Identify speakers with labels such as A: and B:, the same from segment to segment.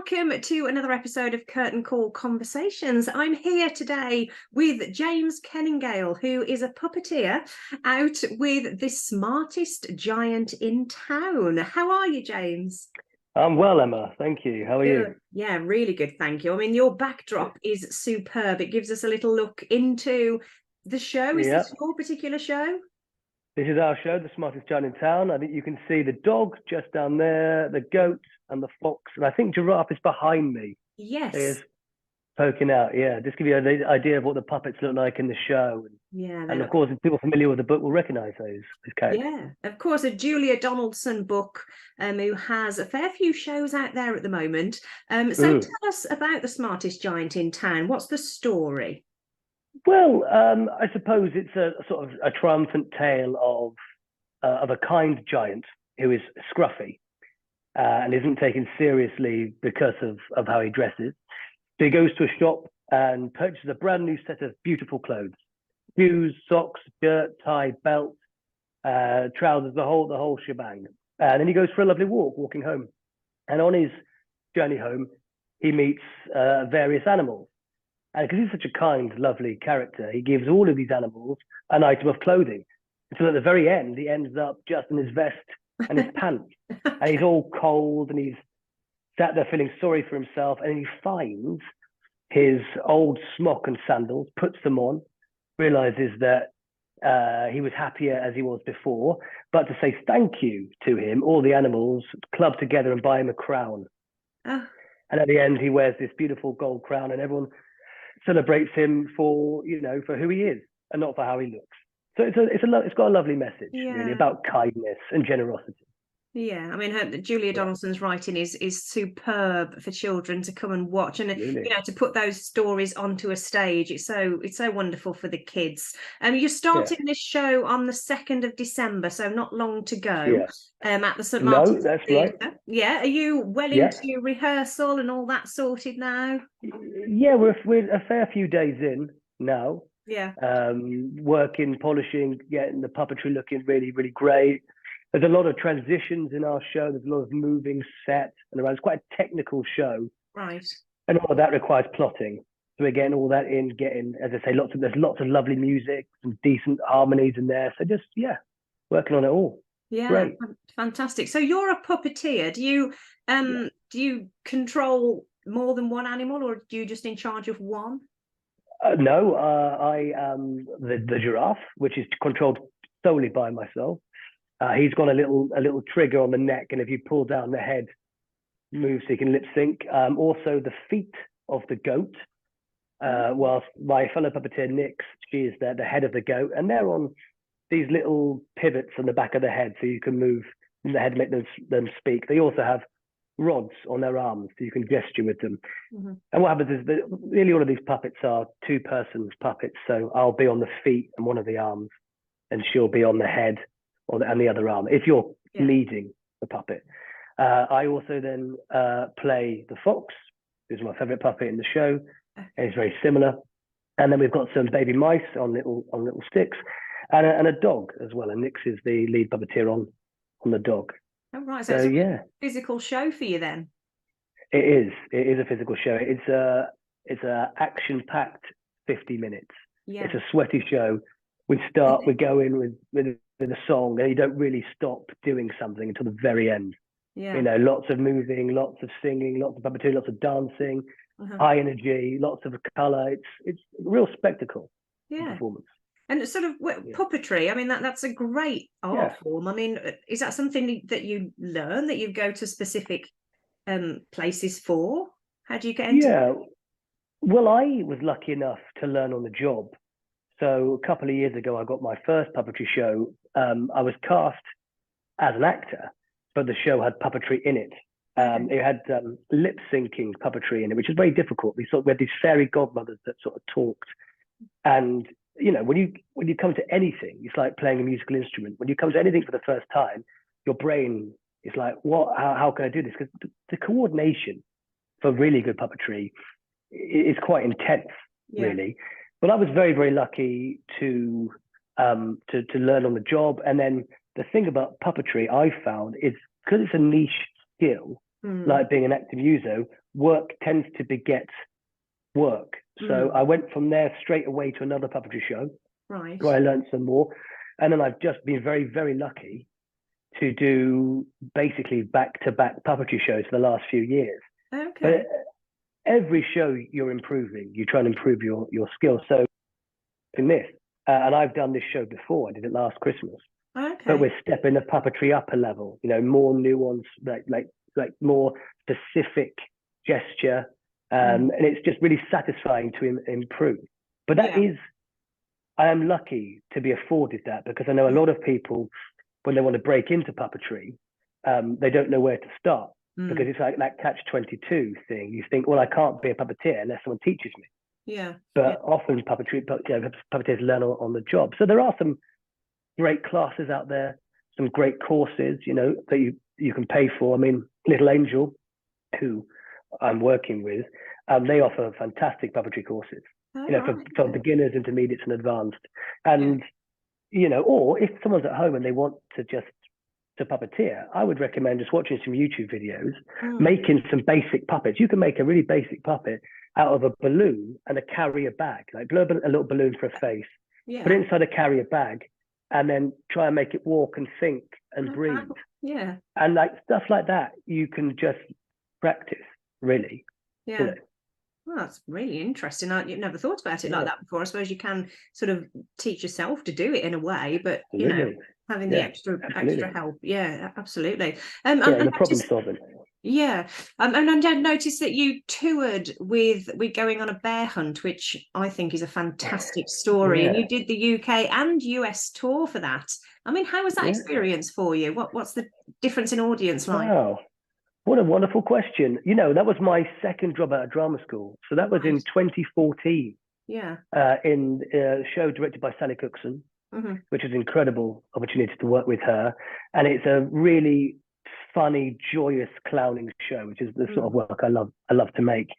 A: welcome to another episode of Curtain Call Conversations. I'm here today with James Keningale, who is a puppeteer out with the smartest giant in town. How are you, James?
B: I'm well, Emma. Thank you. How are you?
A: Yeah, really good, thank you. I mean, your backdrop is superb. It gives us a little look into the show. Is this your particular show?
B: This is our show, The Smartest Giant in Town. I think you can see the dog just down there, the goat and the fox, and I think giraffe is behind me.
A: Yes.
B: He is poking out, yeah. Just give you an idea of what the puppets look like in the show.
A: Yeah,
B: and of course, if people familiar with the book will recognise those characters.
A: Yeah, of course, a Julia Donaldson book who has a fair few shows out there at the moment. So tell us about The Smartest Giant in Town. What's the story?
B: Well, I suppose it's a sort of a triumphant tale of a kind giant who is scruffy and isn't taken seriously because of how he dresses. So he goes to a shop and purchases a brand new set of beautiful clothes: shoes, socks, shirt, tie, belt, trousers, the whole shebang. And then he goes for a lovely walking home. And on his journey home, he meets various animals. And because he's such a kind, lovely character, he gives all of these animals an item of clothing. So at the very end, he ends up just in his vest and his pants. And he's all cold and he's sat there feeling sorry for himself. And he finds his old smock and sandals, puts them on, realizes that he was happier as he was before. But to say thank you to him, all the animals club together and buy him a crown. And at the end, he wears this beautiful gold crown and everyone celebrates him for who he is and not for how he looks. So it's got a lovely message, really, about kindness and generosity.
A: Yeah, I mean, Julia Donaldson's writing is superb for children to come and watch, and
B: really?
A: To put those stories onto a stage. It's so wonderful for the kids. You're starting this show on the 2nd of December, so not long to go. At the St. Martin's
B: that's
A: Theatre.
B: Right.
A: Yeah, are you well into rehearsal and all that sorted now?
B: Yeah, we're a fair few days in now.
A: Yeah.
B: Working, polishing, getting the puppetry looking really, really great. There's a lot of transitions in our show. There's a lot of moving set and around. It's quite a technical show.
A: Right.
B: And all of that requires plotting. So we're getting all that in, as I say, there's lots of lovely music, some decent harmonies in there. So just, working on it all.
A: Yeah,
B: great.
A: Fantastic. So you're a puppeteer. Do you control more than one animal, or are you just in charge of one?
B: No, I am the giraffe, which is controlled solely by myself. He's got a little trigger on the neck, and if you pull down, the head moves so you can lip sync. Also, the feet of the goat, whilst my fellow puppeteer Nix, she is the head of the goat, and they're on these little pivots on the back of the head, so you can move the head, make them speak. They also have rods on their arms, so you can gesture with them. And what happens is that nearly all of these puppets are two-person puppets, so I'll be on the feet and one of the arms, and she'll be on the head and the other arm, if you're leading the puppet. I also then play the fox, who's my favorite puppet in the show, and it's very similar. And then we've got some baby mice on little sticks, and a dog as well. And Nix is the lead puppeteer on the dog.
A: Oh, right. So it's a physical show for you then.
B: It is a physical show. It's a action-packed 50 minutes. Yeah. It's a sweaty show. We go in with a song, and you don't really stop doing something until the very end. Yeah. Lots of moving, lots of singing, lots of puppeteering, lots of dancing, high energy, lots of color. It's a real spectacle. Performance.
A: And sort of puppetry, I mean, that's a great art form. I mean, is that something that you learn, that you go to specific places for? How do you get into it?
B: Well, I was lucky enough to learn on the job. So a couple of years ago, I got my first puppetry show. I was cast as an actor, but the show had puppetry in it. It had lip syncing puppetry in it, which is very difficult. We had these fairy godmothers that sort of talked. And when you come to anything, it's like playing a musical instrument. When you come to anything for the first time, your brain is like, what? How can I do this? Because the coordination for really good puppetry is quite intense, really. But I was very, very lucky to learn on the job. And then the thing about puppetry I found is, because it's a niche skill, like being an active user, work tends to beget work. So I went from there straight away to another puppetry show,
A: right.
B: where I learned some more. And then I've just been very, very lucky to do basically back-to-back puppetry shows for the last few years.
A: Okay.
B: But every show you're improving, you try and improve your skills. So in this, and I've done this show before, I did it last Christmas.
A: Okay.
B: But we're stepping the puppetry up a level, more nuance, like more specific gesture. And it's just really satisfying to improve. But that is, I am lucky to be afforded that, because I know a lot of people, when they want to break into puppetry, they don't know where to start, because it's like that catch-22 thing. You think, well, I can't be a puppeteer unless someone teaches me.
A: Yeah.
B: But often puppeteers learn on the job. So there are some great classes out there, some great courses, that you can pay for. I mean, Little Angel, who I'm working with, they offer fantastic puppetry courses, for beginners, intermediates, and advanced. And or if someone's at home and they want to puppeteer, I would recommend just watching some YouTube videos, making some basic puppets. You can make a really basic puppet out of a balloon and a carrier bag, like blow a little balloon for a face, put it inside a carrier bag, and then try and make it walk and think and breathe.
A: Yeah.
B: And like stuff like that, you can just practice, really.
A: Yeah. Well, that's really interesting. You've never thought about it like that before. I suppose you can sort of teach yourself to do it in a way, but having the extra help. Yeah, absolutely.
B: And the problem solving.
A: Yeah. And I noticed that you toured with going on a bear hunt, which I think is a fantastic story. And you did the UK and US tour for that. I mean, how was that experience for you? What's the difference in audience like?
B: Wow. What a wonderful question. That was my second job at a drama school. So that was in 2014.
A: Yeah.
B: In a show directed by Sally Cookson, which is an incredible opportunity to work with her. And it's a really funny, joyous clowning show, which is the sort of work I love to make.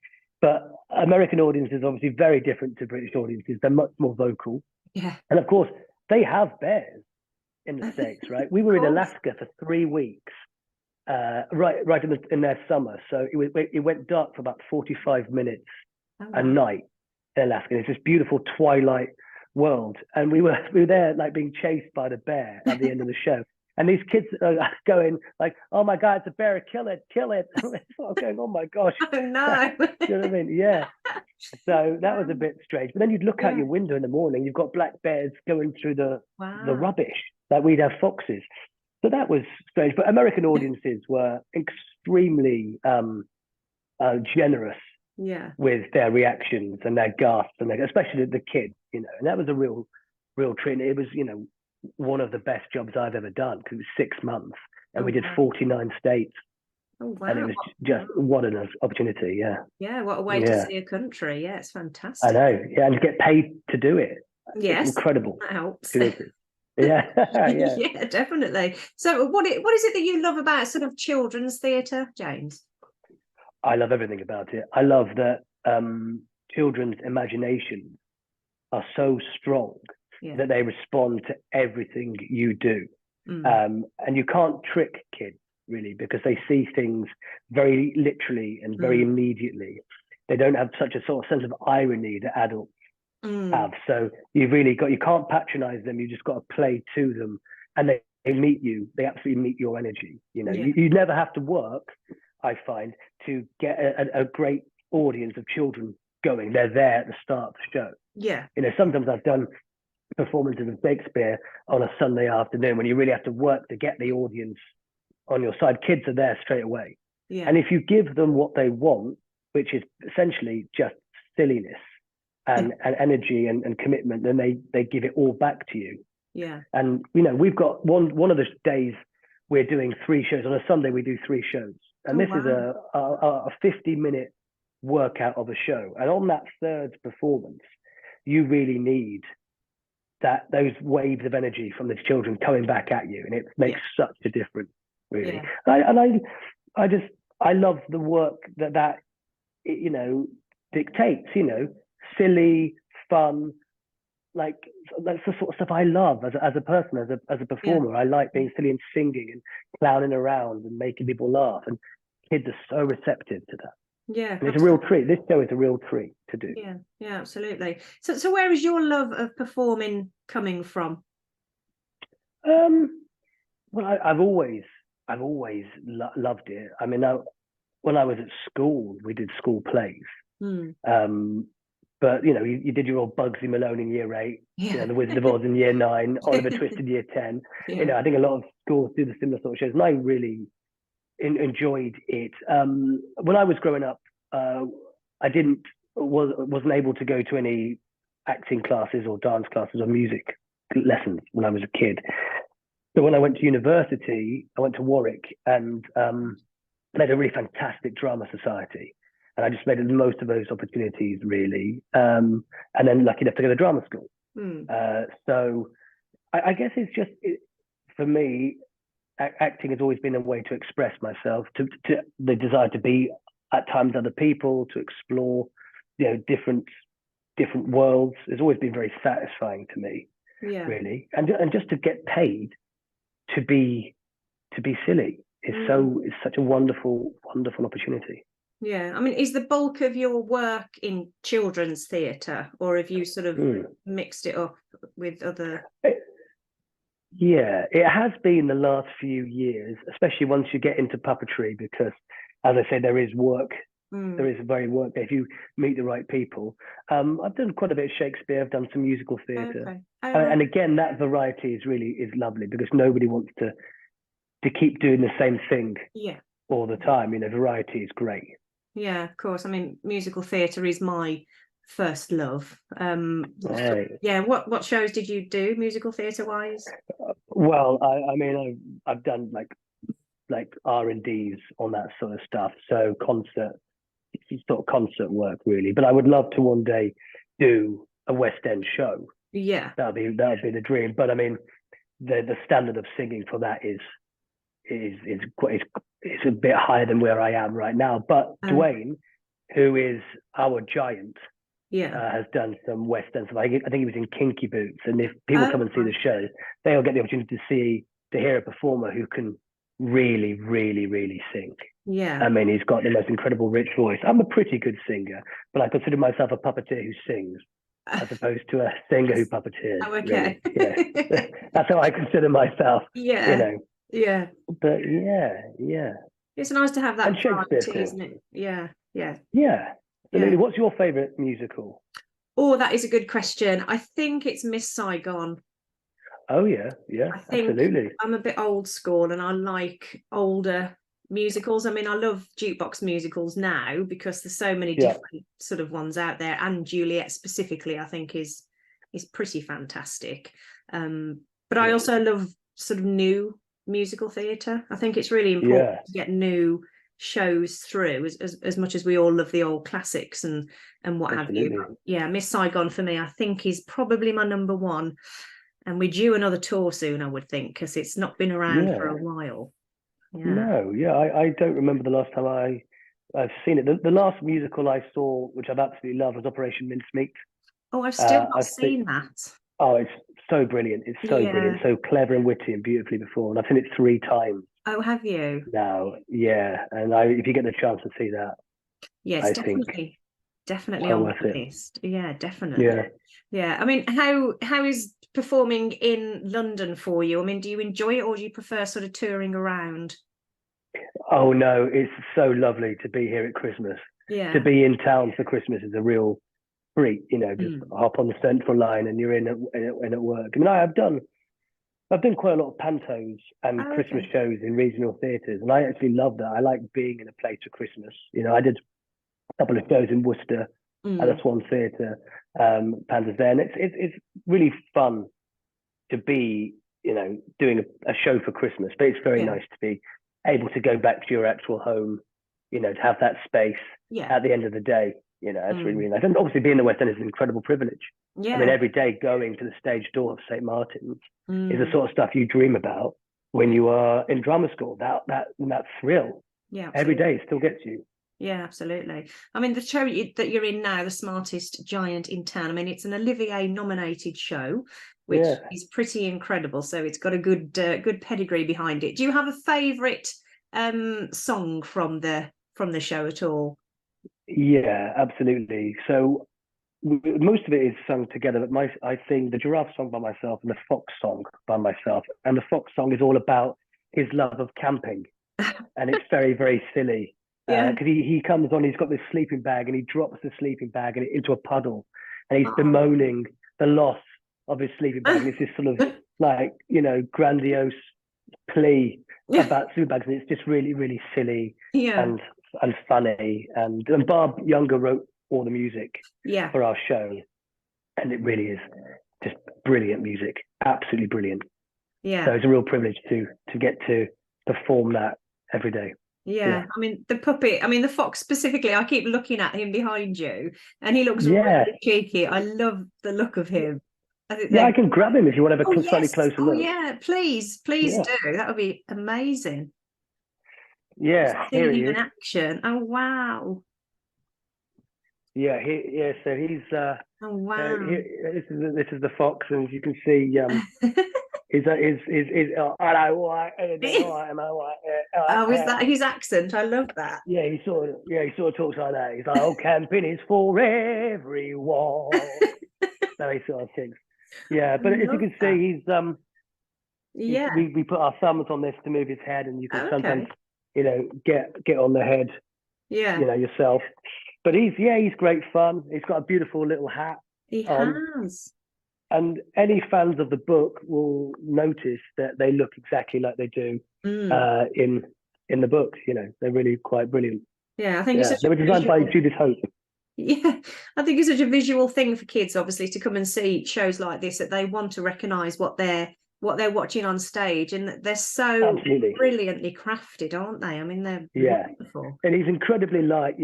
B: But American audiences are obviously very different to British audiences. They're much more vocal. Yeah. And of course, they have bears in the States, right? We were in Alaska for 3 weeks. Right in their summer, so it went dark for about 45 minutes a night in Alaska. It's this beautiful twilight world, and we were there like being chased by the bear at the end of the show. And these kids are going like, "Oh my God, it's a bear! Kill it! Kill it!" I'm going, "Oh my gosh!"
A: Oh no!
B: You know what I mean? Yeah. So that was a bit strange. But then you'd look out your window in the morning, you've got black bears going through the rubbish. Like we'd have foxes. So that was strange, but American audiences were extremely generous with their reactions and their gasps, and especially the kids, and that was a real treat. It was, one of the best jobs I've ever done, because it was 6 months and we did 49 states. Oh, wow. And it was just what an opportunity.
A: Yeah, what a way to see a country. Yeah, it's fantastic.
B: I know. Yeah, and to get paid to do it.
A: Yes,
B: it's incredible.
A: That helps.
B: Yeah.
A: Yeah, definitely. So what is it that you love about sort of children's theatre, James?
B: I love everything about it. I love that children's imaginations are so strong that they respond to everything you do. And you can't trick kids, really, because they see things very literally and very immediately. They don't have such a sort of sense of irony that adults have. So you can't patronize them. You just got to play to them, and they meet you. They absolutely meet your energy. You never have to work, I find, to get a great audience of children going. They're there at the start of the show. Yeah. Sometimes I've done performances of Shakespeare on a Sunday afternoon when you really have to work to get the audience on your side. Kids are there straight away. Yeah. And if you give them what they want, which is essentially just silliness and energy and commitment, then they give it all back to you. Yeah. And we've got one of the days we're doing 3 shows. On a Sunday we do 3 shows, and this is a 50-minute workout of a show. And on that third performance, you really need those waves of energy from the children coming back at you, and it makes such a difference, really. Yeah. I love the work that dictates. Silly, fun, like that's the sort of stuff I love as a person, as a performer. Yeah. I like being silly and singing and clowning around and making people laugh, and kids are so receptive to that.
A: Yeah,
B: And it's a real
A: absolutely.
B: treat. This show is a real treat to do.
A: Yeah, yeah, absolutely. So where is your love of performing coming from?
B: Um, well, I've always loved it. I mean, when I was at school, we did school plays.
A: Mm.
B: Um, but you did your old Bugsy Malone in year 8,
A: Yeah.
B: the Wizard of Oz in year 9, Oliver Twist in year 10.
A: Yeah.
B: I think a lot of schools do the similar sort of shows, and I really enjoyed it. When I was growing up, I wasn't able to go to any acting classes or dance classes or music lessons when I was a kid. So when I went to university, I went to Warwick, and they had a really fantastic drama society. And I just made the most of those opportunities, really. And then lucky enough to go to drama school.
A: Mm.
B: So I guess it's just, for me, acting has always been a way to express myself, to the desire to be at times other people, to explore, different worlds. It's always been very satisfying to me,
A: Yeah.
B: really. And just to get paid to be silly is
A: Mm.
B: it's such a wonderful opportunity.
A: Yeah. I mean, is the bulk of your work in children's theatre, or have you sort of
B: Mm.
A: mixed it up with other?
B: Yeah, it has been the last few years, especially once you get into puppetry, because, as I said, there is work. There is very work there if you meet the right people. I've done quite a bit of Shakespeare. I've done some musical theatre,
A: Okay. Oh,
B: and
A: right.
B: again, that variety is lovely, because nobody wants to keep doing the same thing
A: Yeah.
B: all the time. Variety is great.
A: Yeah, of course. I mean, musical theatre is my first love.
B: Right.
A: Yeah. What shows did you do musical theatre wise?
B: Well, I mean, I've done like R&Ds on that sort of stuff. So sort of concert work, really. But I would love to one day do a West End show.
A: Yeah.
B: That would be the dream. But I mean, the standard of singing for that is quite, it's a bit higher than where I am right now. But Dwayne, who is our giant,
A: Yeah.
B: has done some West End stuff. I think he was in Kinky Boots, and if people come and see the show, they'll get the opportunity to hear a performer who can really, really, really sing.
A: Yeah.
B: I mean, he's got the most incredible rich voice. I'm a pretty good singer, but I consider myself a puppeteer who sings, as opposed to a singer who puppeteers.
A: Oh, okay.
B: Really. Yeah. That's how I consider myself.
A: Yeah. Yeah.
B: But yeah.
A: It's nice to have
B: And
A: that
B: Shakespeare, of
A: variety,
B: course.
A: isn't it? Yeah. Yeah.
B: Yeah.
A: Yeah.
B: Absolutely. What's your favourite musical?
A: Oh, that is a good question. I think it's Miss Saigon.
B: Oh yeah,
A: I think
B: absolutely.
A: I'm a bit old school and I like older musicals. I mean, I love jukebox musicals now because there's so many different sort of ones out there, and Juliet specifically, I think is pretty fantastic. But I also love sort of new musical theatre. I think it's really important to get new shows through as much as we all love the old classics and what
B: absolutely.
A: have you. But yeah, Miss Saigon for me, I think, is probably my number one. And we're due another tour soon, I would think, because it's not been around for a while. Yeah.
B: No, I don't remember the last time I've seen it. The last musical I saw, which I've absolutely loved, was Operation Mincemeat.
A: Oh, I've still not seen that.
B: Oh, it's so brilliant. It's so brilliant, so clever and witty and beautifully performed. I've seen it 3 times.
A: Oh, have you?
B: Now, yeah. And if you get the chance to see that,
A: yes,
B: I
A: definitely
B: well
A: on
B: worth
A: the
B: it.
A: list. Yeah, definitely. Yeah. I mean, how is performing in London for you? I mean, do you enjoy it, or do you prefer sort of touring around?
B: Oh no, it's so lovely to be here at Christmas.
A: Yeah.
B: To be in town for Christmas is a real treat. Just hop on the Central Line and you're in at work. I mean, I've done quite a lot of pantos and Christmas shows in regional theatres, and I actually love that. I like being in a place for Christmas. I did a couple of shows in Worcester at the Swan Theatre, pantos there, and it's really fun to be, doing a show for Christmas. But it's very nice to be able to go back to your actual home, to have that space at the end of the day. That's really, really nice. And obviously being in the West End is an incredible privilege. I mean, every day going to the stage door of St. Martin's is the sort of stuff you dream about when you are in drama school. That thrill. Yeah, every day still gets you.
A: Yeah, absolutely. I mean, the show that you're in now, The Smartest Giant in Town, I mean, it's an Olivier nominated show, which is pretty incredible. So it's got a good pedigree behind it. Do you have a favourite song from the show at all?
B: Yeah, absolutely. So most of it is sung together, but I sing the giraffe song by myself and the fox song by myself. And the fox song is all about his love of camping, and it's very, very silly
A: Yeah.
B: because he comes on, he's got this sleeping bag, and he drops the sleeping bag into a puddle, and he's
A: Oh.
B: bemoaning the loss of his sleeping bag, and it's this sort of like grandiose plea about sleeping bags, and it's just really, really silly
A: Yeah.
B: and funny. And Bob Younger wrote all the music
A: Yeah.
B: for our show, and it really is just brilliant music, absolutely brilliant.
A: Yeah.
B: So it's a real privilege to get to perform that every day.
A: Yeah. I mean, the puppet, I mean, the fox specifically, I keep looking at him behind you and he looks
B: Yeah,
A: really cheeky. I love the look of him. I think
B: yeah,
A: they're,
B: I can grab him if you want to have
A: oh,
B: a slightly
A: yes.
B: closer
A: Oh,
B: look.
A: yeah. Please, please
B: Yeah,
A: do. That would be amazing.
B: yeah, here
A: See
B: he
A: him in
B: is.
A: action. Oh, wow.
B: Yeah, yeah. So he's
A: Oh, wow.
B: this is the fox, and as you can see, hello, white, am I white?
A: Oh, is that his accent? I love that.
B: Yeah, he sort of talks like that. He's like, "Oh, camping is for everyone." So he sort of thinks. Yeah,
A: I
B: but as you
A: love
B: can
A: that.
B: see,
A: Yeah.
B: we put our thumbs on this to move his head, and you can
A: Oh,
B: sometimes,
A: okay.
B: get on the head,
A: Yeah.
B: yourself. But he's great fun. He's got a beautiful little hat
A: He
B: on,
A: has.
B: and any fans of the book will notice that they look exactly like they do
A: Mm.
B: in the books. They're really quite brilliant.
A: Yeah, I think it's
B: Yeah,
A: such
B: they
A: a
B: were designed by
A: visual.
B: Judith Hope.
A: Yeah, I think it's such a visual thing for kids, obviously, to come and see shows like this that they want to recognise what they're watching on stage, and that they're so
B: Absolutely.
A: brilliantly crafted, aren't they? I mean, they're
B: Yeah,
A: wonderful.
B: and he's incredibly light.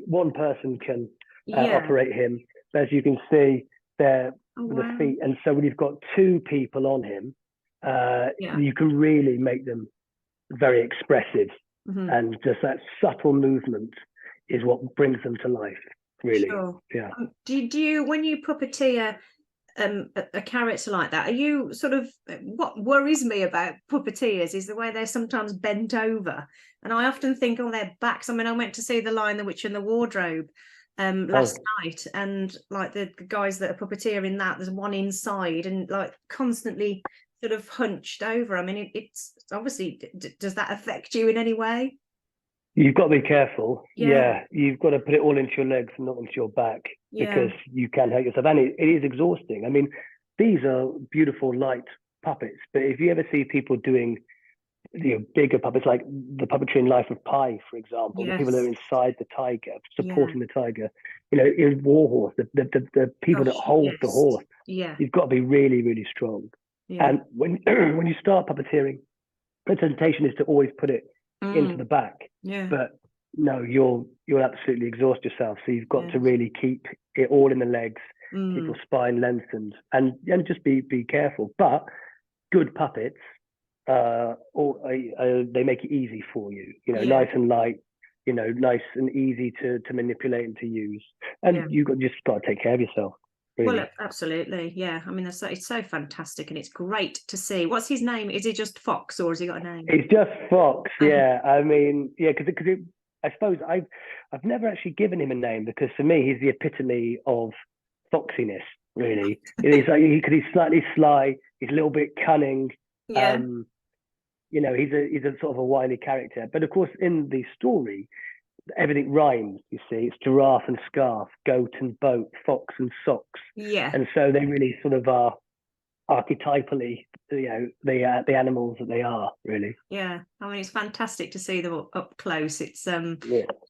B: One person can
A: Yeah.
B: operate him, as you can see there
A: Oh,
B: with the
A: wow.
B: feet. And so when you've got two people on him,
A: Yeah.
B: you can really make them very expressive,
A: Hmm.
B: and just that subtle movement is what brings them to life. Really,
A: Sure.
B: yeah.
A: Do you when you puppeteer a character like that, are you sort of, what worries me about puppeteers is the way they're sometimes bent over, and I often think on their backs. I mean, I went to see The Lion, the Witch and the Wardrobe last
B: Oh,
A: night, and like the guys that are puppeteering that, there's one inside and like constantly sort of hunched over. I mean, it's obviously, does that affect you in any way?
B: you've got to be careful.
A: Yeah.
B: Yeah, you've got to put it all into your legs and not into your back,
A: Yeah.
B: because you can hurt yourself, and it is exhausting. I mean, these are beautiful light puppets, but if you ever see people doing bigger puppets, like the puppetry in Life of Pi, for example, the people that are
A: Yes.
B: inside the tiger,
A: Yeah.
B: supporting the tiger, in Warhorse, the people that
A: Gosh,
B: hold the
A: yes.
B: horse,
A: Yeah.
B: you've got to be really, really strong.
A: Yeah.
B: And when when you start puppeteering, presentation is to always put it into
A: Mm.
B: the back,
A: Yeah.
B: but no, you'll absolutely exhaust yourself. So you've got to
A: Yes.
B: really keep it all in the legs, keep
A: Mm.
B: your spine lengthened, and just be careful. But good puppets, they make it easy for you.
A: Yeah.
B: Nice and light. Nice and easy to manipulate and to use.
A: Yeah.
B: And just got to take care of yourself,
A: Well,
B: really.
A: absolutely. Yeah. I mean, it's so fantastic and it's great to see. What's his name? Is he just Fox or has he got a name?
B: It's just Fox,
A: Okay.
B: yeah. I mean, yeah, because I suppose I've never actually given him a name, because for me he's the epitome of foxiness. Really, he's like he's slightly sly, he's a little bit cunning.
A: Yeah.
B: Um, he's a sort of a wily character. But of course, in the story, everything rhymes. You see, it's giraffe and scarf, goat and boat, fox and socks,
A: Yeah.
B: and so they really sort of are archetypally, the animals that they are, really.
A: Yeah. I mean, it's fantastic to see them up close.
B: Yeah,
A: It's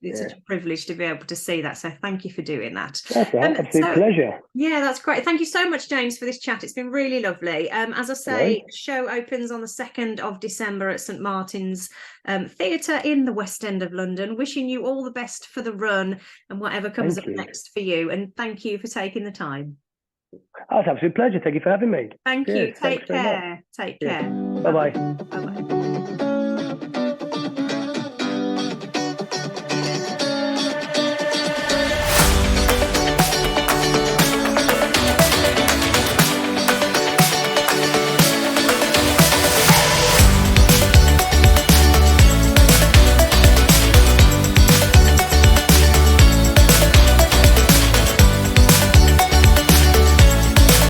B: yeah.
A: such a privilege to be able to see that. So thank you for doing that.
B: That's right. Absolute
A: So
B: pleasure.
A: yeah, that's great. Thank you so much, James, for this chat. It's been really lovely. As I
B: No
A: say,
B: worries.
A: show opens on the 2nd of December at St Martin's Theatre in the West End of London. Wishing you all the best for the run and whatever comes up
B: Thank you.
A: next for you. And thank you for taking the time.
B: Oh, it's an absolute pleasure. Thank you for having me.
A: Thank
B: Cheers.
A: you.
B: Thanks
A: Take
B: very much.
A: care. Take
B: Cheers.
A: care.
B: Bye
A: Bye-bye.
B: bye.
A: Bye-bye.